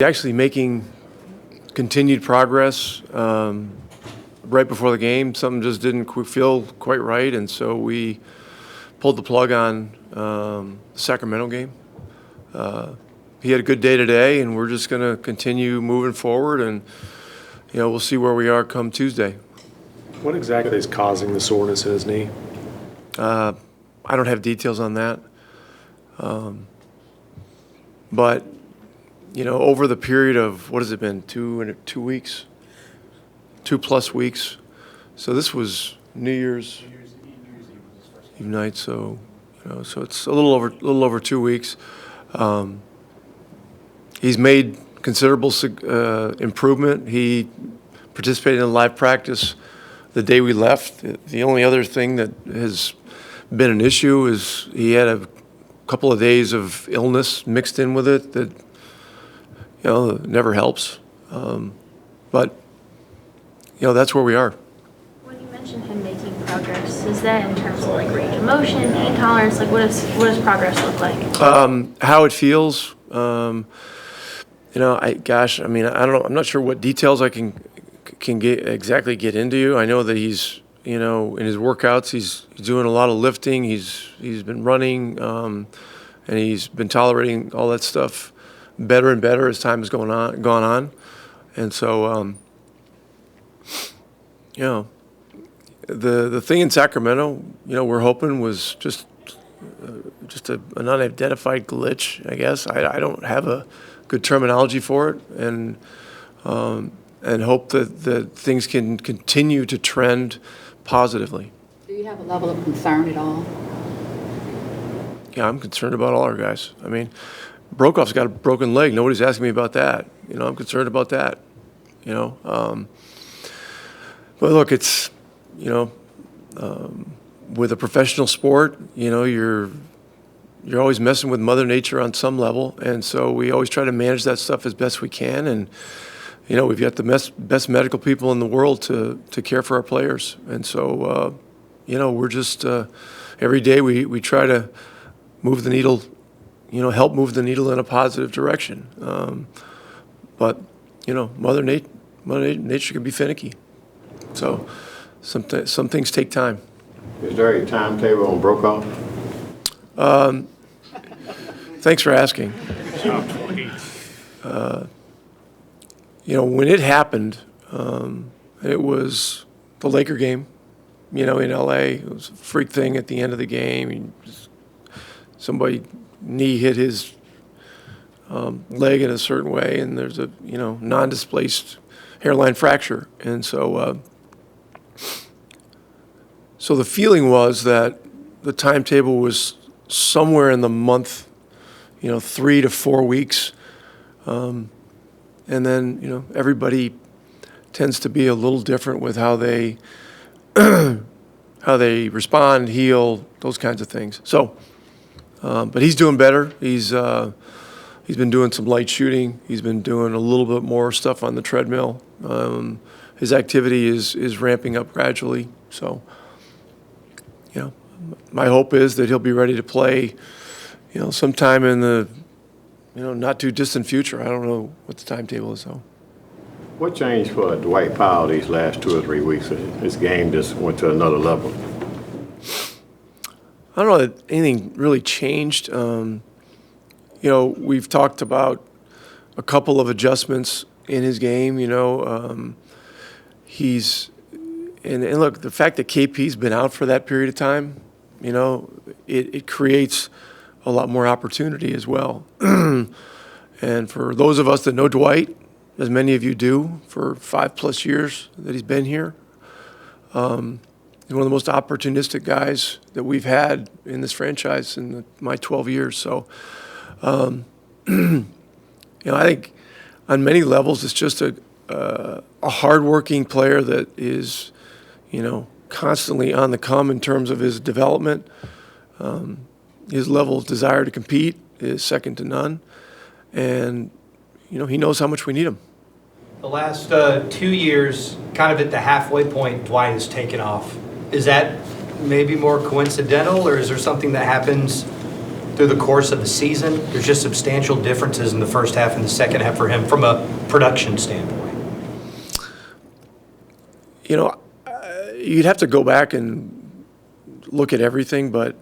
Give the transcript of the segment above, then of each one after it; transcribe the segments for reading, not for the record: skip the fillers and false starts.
Actually making continued progress right before the game. Something just didn't feel quite right, and so we pulled the plug on the Sacramento game. He had a good day today, and we're just going to continue moving forward, and we'll see where we are come Tuesday. What exactly is causing the soreness in his knee? I don't have details on that, but over the period of, what has it been, 2 weeks, 2+ weeks. So this was New Year's Eve night. So so it's a little over 2 weeks. He's made considerable improvement. He participated in live practice the day we left. The only other thing that has been an issue is he had a couple of days of illness mixed in with it that never helps. But that's where we are. When you mentioned him making progress, is that in terms of like range of motion, pain tolerance? Like what does progress look like? How it feels. I don't know. I'm not sure what details I can get into. I know that he's in his workouts he's doing a lot of lifting. He's been running, and he's been tolerating all that stuff better and better as time has gone on. And so the thing in Sacramento, we're hoping was just an unidentified glitch, I guess. I don't have a good terminology for it, and hope that things can continue to trend positively. Do you have a level of concern at all? Yeah, I'm concerned about all our guys. I mean, Brokhov's got a broken leg. Nobody's asking me about that. I'm concerned about that. But look, it's with a professional sport, you're always messing with Mother Nature on some level, and so we always try to manage that stuff as best we can. And we've got the best medical people in the world to care for our players, and so we're just every day we try to move the needle. Help move the needle in a positive direction. But Mother Nature can be finicky. So some things take time. Is there a timetable on Brokaw? Thanks for asking. When it happened, it was the Laker game, in L.A. It was a freak thing at the end of the game. Somebody knee hit his leg in a certain way, and there's a non-displaced hairline fracture, and so the feeling was that the timetable was somewhere in the month, 3 to 4 weeks, and then everybody tends to be a little different with how they respond, heal, those kinds of things. So. But he's doing better. He's been doing some light shooting. He's been doing a little bit more stuff on the treadmill. His activity is ramping up gradually. So, my hope is that he'll be ready to play, sometime in the, not too distant future. I don't know what the timetable is, though. What changed for Dwight Powell these last 2 or 3 weeks? His game just went to another level. I don't know that anything really changed. We've talked about a couple of adjustments in his game. He's and look, the fact that KP's been out for that period of time, it creates a lot more opportunity as well. And for those of us that know Dwight, as many of you do, for 5+ years that he's been here. He's one of the most opportunistic guys that we've had in this franchise in my 12 years. So, I think on many levels it's just a hardworking player that is, constantly on the come in terms of his development. His level of desire to compete is second to none, and he knows how much we need him. The last 2 years, kind of at the halfway point, Dwight has taken off. Is that maybe more coincidental, or is there something that happens through the course of the season, there's just substantial differences in the first half and the second half for him from a production standpoint. You know, you'd have to go back and look at everything, but,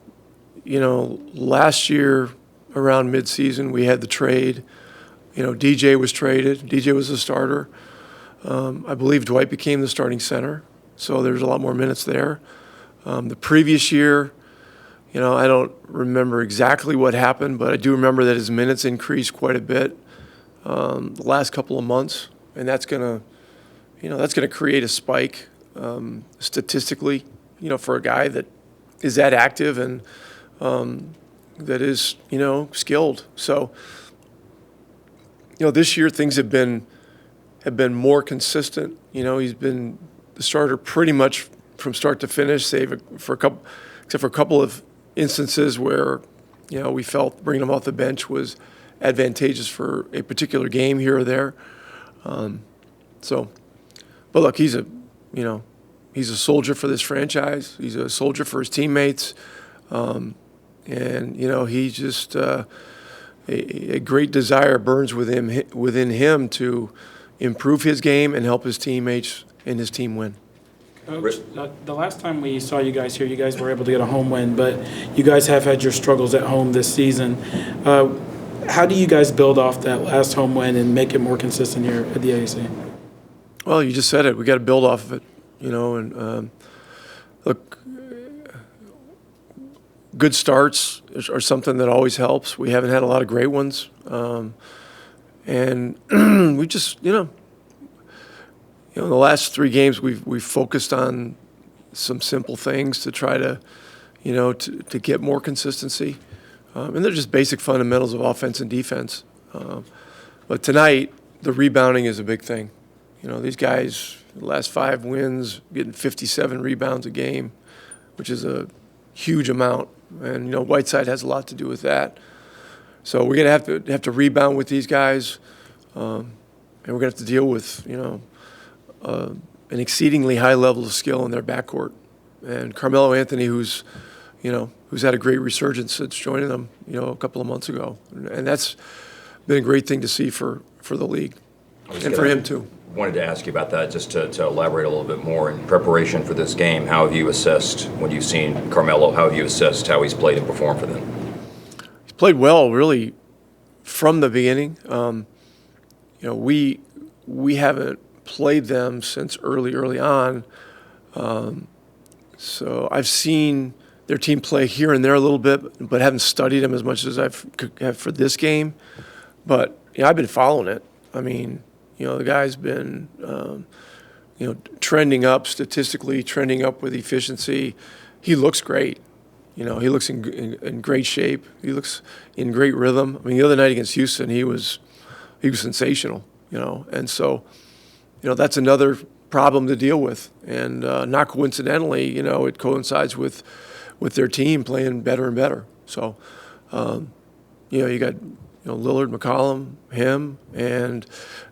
you know, last year around midseason, we had the trade. You know, DJ was traded. DJ was a starter. I believe Dwight became the starting center, so there's a lot more minutes there. The previous year, you know, I don't remember exactly what happened, but I do remember that his minutes increased quite a bit the last couple of months, and that's gonna create a spike statistically, you know, for a guy that is that active and that is, you know, skilled. So, you know, this year things have been more consistent. You know, he's been the starter pretty much from start to finish, except for a couple of instances where, you know, we felt bringing him off the bench was advantageous for a particular game here or there. But look, he's a soldier for this franchise. He's a soldier for his teammates, and you know, he just a great desire burns within him to improve his game and help his teammates and his team win. Coach, the last time we saw you guys here, you guys were able to get a home win, but you guys have had your struggles at home this season. How do you guys build off that last home win and make it more consistent here at the AAC? Well, you just said it. We got to build off of it, you know. And look, good starts are something that always helps. We haven't had a lot of great ones, and we just, you know, in the last 3 games we've focused on some simple things to try to, you know, to get more consistency, and they're just basic fundamentals of offense and defense. But tonight, the rebounding is a big thing. You know, these guys, the last 5 wins, getting 57 rebounds a game, which is a huge amount. And, you know, Whiteside has a lot to do with that. So we're going to have to rebound with these guys, and we're going to have to deal with, you know, an exceedingly high level of skill in their backcourt. And Carmelo Anthony, who's had a great resurgence since joining them, you know, a couple of months ago. And that's been a great thing to see for the league and for him too. Wanted to ask you about that, just to elaborate a little bit more. In preparation for this game, how have you assessed, when you've seen Carmelo, how have you assessed how he's played and performed for them? He's played well, really, from the beginning. You know, we haven't played them since early on. So I've seen their team play here and there a little bit, but haven't studied them as much as I have for this game. But, you know, I've been following it. I mean, you know, the guy's been, you know, trending up statistically, trending up with efficiency. He looks great. You know, he looks in great shape. He looks in great rhythm. I mean, the other night against Houston, he was sensational, you know. And so, you know, that's another problem to deal with. And not coincidentally, you know, it coincides with their team playing better and better. So, you know, you got, you know, Lillard, McCollum, him, and,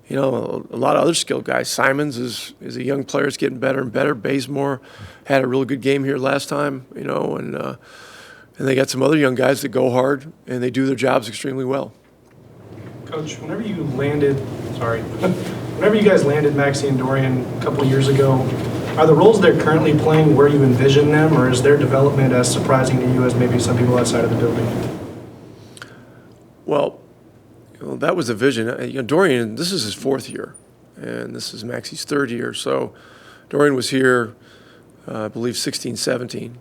you know, a lot of other skilled guys. Simons is a young player, is getting better and better. Bazemore had a really good game here last time, you know, and they got some other young guys that go hard and they do their jobs extremely well. Coach, whenever you guys landed Maxi and Dorian a couple of years ago, are the roles they're currently playing where you envision them, or is their development as surprising to you as maybe some people outside of the building? Well, that was the vision. You know, Dorian, this is his 4th year, and this is Maxi's 3rd year. So Dorian was here, I believe, 16, 17.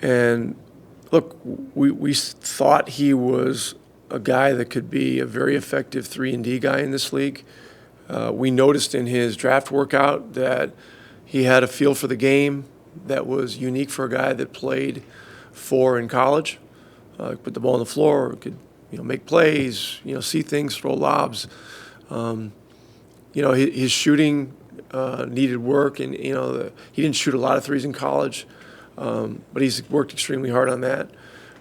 And look, we thought he was a guy that could be a very effective 3-and-D guy in this league. We noticed in his draft workout that he had a feel for the game that was unique for a guy that played 4 in college. Put the ball on the floor, could, you know, make plays, you know, see things, throw lobs. You know, his shooting needed work, and, you know, he didn't shoot a lot of threes in college, but he's worked extremely hard on that.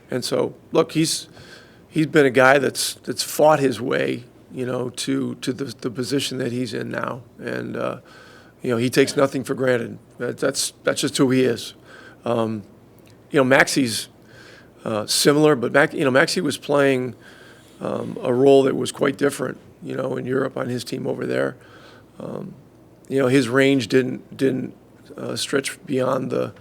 And so, look, he's been a guy that's fought his way, you know, to the position that he's in now, and you know, he takes nothing for granted. That's just who he is. You know, Maxi's similar, but Maxi was playing a role that was quite different, in Europe on his team over there. His range didn't stretch beyond the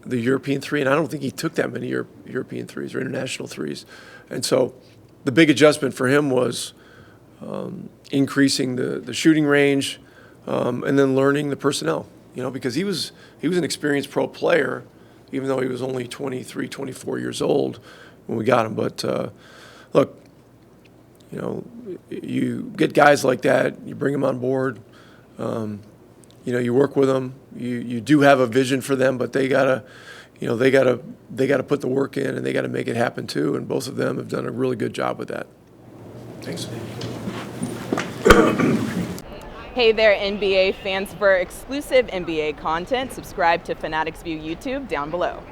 European three, and I don't think he took that many European threes or international threes. And so the big adjustment for him was increasing the shooting range and then learning the personnel, because he was an experienced pro player, even though he was only 23, 24 years old when we got him. But look, you get guys like that, you bring them on board, you work with them. You do have a vision for them, but they gotta put the work in, and they gotta make it happen too. And both of them have done a really good job with that. Thanks. Hey there, NBA fans. For exclusive NBA content, subscribe to Fanatics View YouTube down below.